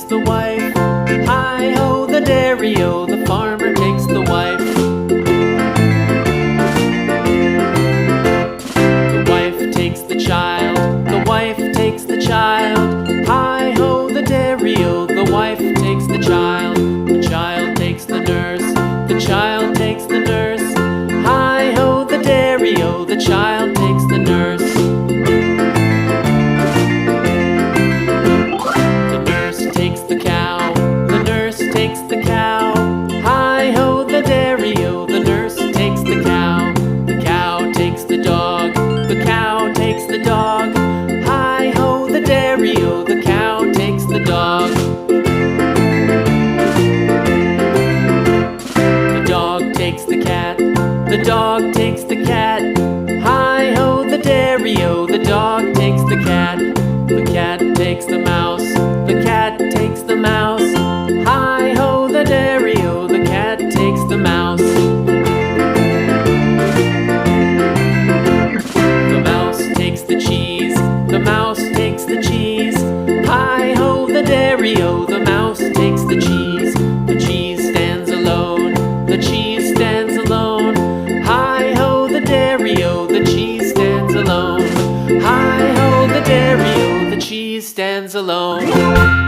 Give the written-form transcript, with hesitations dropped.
the wife. Hi-ho, the dairy-o, the farmer takes the wife. The wife takes the child, the wife takes the child. Hi-ho, the dairy-o, the wife takes the child. The child takes the nurse, the child takes the nurse. Hi-ho, the dairy-o, the child takes the nurse. The nurse takes the cow, the nurse takes the cow. Hi-ho, the dairy-o, the nurse takes the cow. The cow takes the dog, the cow takes the dog. Hi-ho, the dairy-o, the cow takes the dog. The dog takes the cat, the dog takes the cat. Hi-ho, the dairy-o, the dog takes the cat. The cat takes the mouse, the cat takes the mouse. Hi-ho, the dairy-o, the cat takes the mouse. The mouse takes the cheese, the mouse takes the cheese. Hi-ho, the dairy-o, the mouse takes the cheese. The cheese stands alone, the cheese stands alone. Hi-ho, the dairy-o, the cheese stands alone. Hi-ho, the dairy-o, the cheese stands alone.